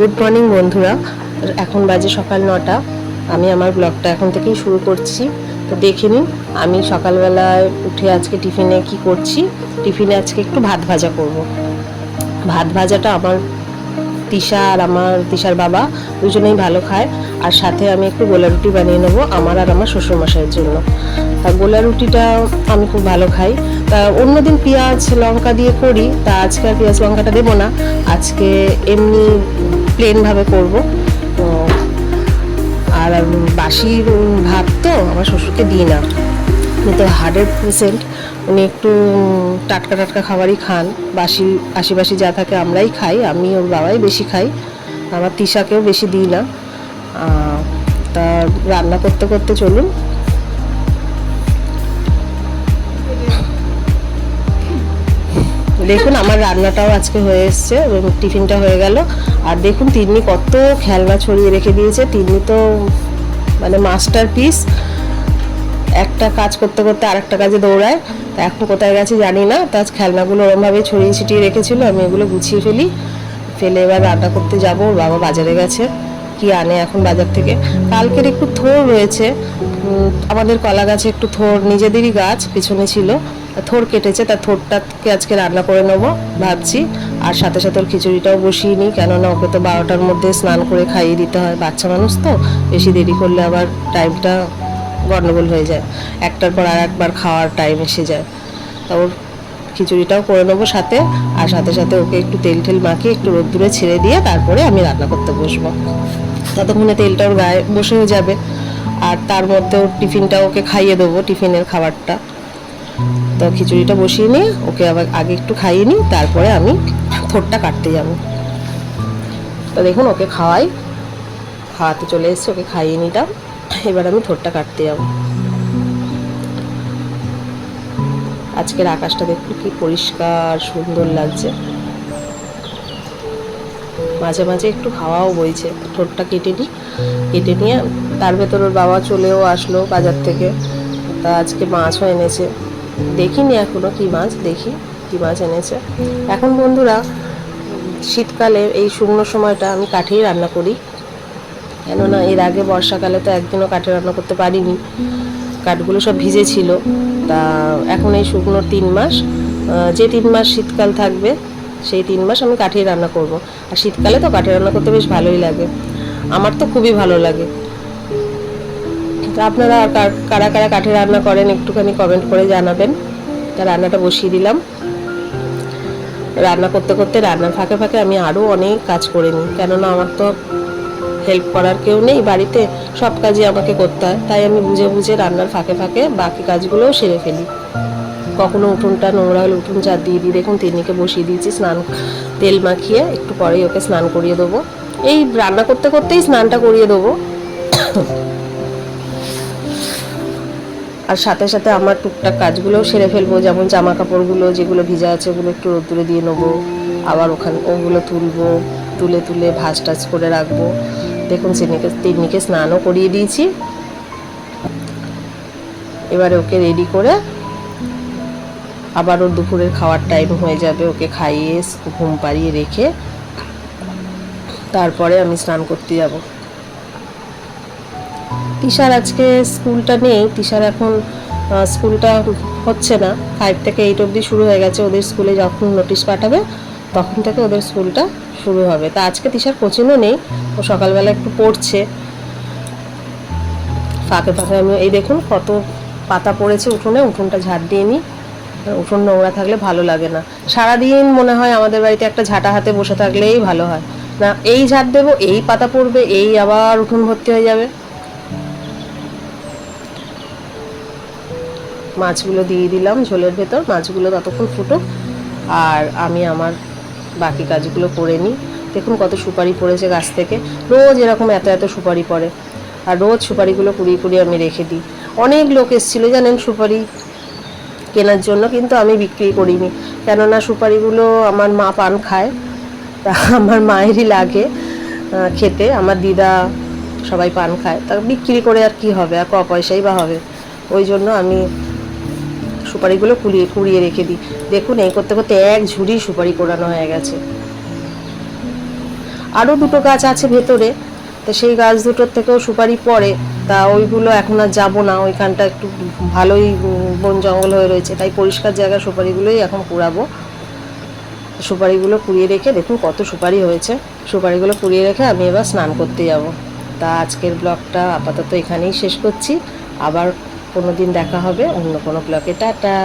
Good morning বন্ধুরা, এখন বাজে সকাল 9টা। আমি আমার ব্লগটা এখন থেকেই শুরু করছি। তো দেখে নিন আমি সকালবেলায় উঠে আজকে টিফিনে কি করছি। টিফিনে আজকে একটু ভাত ভাজা করব। ভাত ভাজাটা আমার তিশার বাবা দুজনেই ভালো খায়। আর সাথে আমি একটু গোলা রুটি বানিয়ে নেবো আমার আর আমার শ্বশুরমশাইয়ের জন্য। তা গোলা রুটিটা আমি খুব ভালো খাই। তা অন্যদিন পেঁয়াজ লঙ্কা দিয়ে করি, তা আজকে আর পেঁয়াজ লঙ্কাটা দেবো না, আজকে এমনি প্লেনভাবে করবো। আর বাসি ভাত তো আমার শ্বশুরকে দিই না, উনি তো হার্টের পেশেন্ট, উনি একটু টাটকা টাটকা খাবারই খান। বাসি যা থাকে আমরাই খাই, আমি ওর বাবাই বেশি খাই, আমার তিশাকেও বেশি দিই না। তা রান্না করতে করতে চলুন। দেখুন আমার রান্নাটাও আজকে হয়ে এসছে, টিফিনটা হয়ে গেল। আর দেখুন তিন্নি কত খেলনা ছড়িয়ে রেখে দিয়েছে। তিন্নি তো মানে মাস্টার পিস, একটা কাজ করতে করতে আরেকটা কাজে দৌড়ায়। তা এখন কোথায় গেছে জানি না, তা খেলনাগুলো ওরমভাবে ছড়িয়ে ছিটিয়ে রেখেছিল, আমি এগুলো গুছিয়ে ফেলে এবার রান্না করতে যাব। ওর বাবা বাজারে গেছে, কি আনে এখন বাজার থেকে। কালকের একটু থোড় রয়েছে, আমাদের কলা গাছে একটু থোড়, নিজেদেরই গাছ পিছনে ছিল, থোড় কেটেছে, তার থোড়টাকে আজকে রান্না করে নেবো ভাবছি। আর সাথে সাথে ওর খিচুড়িটাও বসিয়ে নিই, কেননা ওকে তো 12টার মধ্যে স্নান করে খাইয়ে দিতে হয়, বাচ্চা মানুষ তো বেশি দেরি করলে আবার টাইমটা গন্ডগোল হয়ে যায়, একটার পর আর একবার খাওয়ার টাইম এসে যায়। তা ওর খিচুড়িটাও করে নেবো সাথে, আর সাথে সাথে ওকে একটু তেল মাখিয়ে একটু রোদ্দুরে ছেড়ে দিয়ে তারপরে আমি রান্না করতে বসবো। ততক্ষণে তেলটা ওর গায়ে বসেও যাবে, আর তার মধ্যে ওর টিফিনটা ওকে খাইয়ে দেবো, টিফিনের খাবারটা। তো খিচুড়িটা বসিয়ে নিয়ে ওকে আবার আগে একটু খাইয়ে নিই, তারপরে আমি থোড়টা কাটতে যাব। তো দেখুন ওকে খাওয়াতে চলে এসেছে, ওকে খাইয়ে নিতাম, এবার আমি থোড়টা কাটতে যাব। আজকের আকাশটা দেখুন কি পরিষ্কার সুন্দর লাগছে, মাঝে মাঝে একটু হাওয়াও বইছে। ঠোঁটটা কেটে নিয়ে তার ভেতর ওর বাবা চলেও আসলো বাজার থেকে। তা আজকে মাছও এনেছে, দেখিনি এখনো কি মাছ এনেছে। এখন বন্ধুরা শীতকালে এই শুকনো সময়টা আমি কাঠেই রান্না করি, কেননা এর আগে বর্ষাকালে তো একদিনও কাঠে রান্না করতে পারিনি, কাঠগুলো সব ভিজে ছিল। তা এখন এই শুকনো 3 মাস, যে 3 মাস শীতকাল থাকবে সেই 3 মাস আমি কাঠেই রান্না করব। আর শীতকালে তো কাঠে রান্না করতে বেশ ভালোই লাগে, আমার তো খুবই ভালো লাগে। আপনারা কারা কারা কাঠে রান্না করেন একটুখানি কমেন্ট করে জানাবেন। তা রান্নাটা বসিয়ে দিলাম। রান্না করতে করতে রান্নার ফাঁকে ফাঁকে আমি আরও অনেক কাজ করে নিই, কেননা আমার তো হেল্প করার কেউ নেই বাড়িতে, সব কাজই আমাকে করতে হয়। তাই আমি বুঝে বুঝে রান্নার ফাঁকে ফাঁকে বাকি কাজগুলোও সেরে ফেলি। কখনো উঠোনটা নোংরা হলে উঠোন ঝাড় দিয়ে দিই। দেখুন তিন্নিকে বসিয়ে দিয়েছি স্নান, তেল মাখিয়ে একটু পরেই ওকে স্নান করিয়ে দেবো। এই রান্না করতে করতেই স্নানটা করিয়ে দেবো। আর সাথে সাথে আমার টুকটাক কাজগুলোও সেরে ফেলবো, যেমন জামা কাপড়গুলো যেগুলো ভিজা আছে ওগুলো একটু রোদ্দুরে দিয়ে নেবো, আবার ওগুলো তুলে ভাঁজ টাজ করে রাখবো। দেখুন তিন্নিকে স্নানও করিয়ে দিয়েছি, এবারে ওকে রেডি করে আবার ওর দুপুরের খাওয়ার টাইম হয়ে যাবে, ওকে খাইয়ে ঘুম পাড়িয়ে রেখে তারপরে আমি স্নান করতে যাব। তিশার আজকে স্কুলটা নেই, তিশার এখন স্কুলটা হচ্ছে না, 5 থেকে 8 অবধি শুরু হয়ে গেছে। ওদের স্কুলে যখন নোটিশ পাঠাবে তখন থেকে ওদের স্কুলটা শুরু হবে। তা আজকে তিশার কোচিংও নেই, ও সকালবেলা একটু পড়ছে। ফাঁকে ফাঁকে আমি এই দেখুন কত পাতা পড়েছে উঠোনটা ঝাড় দিয়ে নিই, উঠোন নোংরা থাকলে ভালো লাগে না। সারাদিন মনে হয় আমাদের বাড়িতে একটা ঝাঁটা হাতে বসে থাকলেই ভালো হয়, না এই ঝাড় দেবো, এই পাতা পড়বে, এই আবার উঠোন ভর্তি হয়ে যাবে। মাছগুলো দিয়ে দিলাম ঝোলের ভেতর, মাছগুলো ততক্ষণ ফুটুক আর আমি আমার বাকি কাজগুলো করে নিই। দেখুন কত সুপারি পড়েছে গাছ থেকে, রোজ এরকম এত সুপারি পড়ে, আর রোজ সুপারিগুলো কুড়িয়ে আমি রেখে দিই। অনেক লোক এসেছিলো জানেন সুপারি কেনার জন্য, কিন্তু আমি বিক্রি করিনি, কেননা সুপারিগুলো আমার মা পান খায়, তা আমার মায়েরই লাগে খেতে, আমার দিদা সবাই পান খায়, তা বিক্রি করে আর কি হবে, আর পয়সাই বা হবে। ওই জন্য আমি সুপারিগুলো কুড়িয়ে রেখে দিই। দেখুন এই করতে করতে 1 ঝুড়ি সুপারি কোড়ানো হয়ে গেছে। আরও দুটো গাছ আছে ভেতরে, তো সেই গাছ দুটোর থেকেও সুপারি পড়ে। তা ওইগুলো এখন আর যাবো না, ওইখানটা একটু ভালোই বন জঙ্গল হয়ে রয়েছে, তাই পরিষ্কার জায়গায় সুপারিগুলোই এখন কুড়াবো। সুপারিগুলো কুড়িয়ে রেখে, দেখুন কত সুপারি হয়েছে, সুপারিগুলো কুড়িয়ে রেখে আমি এবার স্নান করতে যাব। তা আজকের ব্লগটা আপাতত এখানেই শেষ করছি, আবার কোনো দিন দেখা হবে অন্য কোনো ব্লগে। টাটা।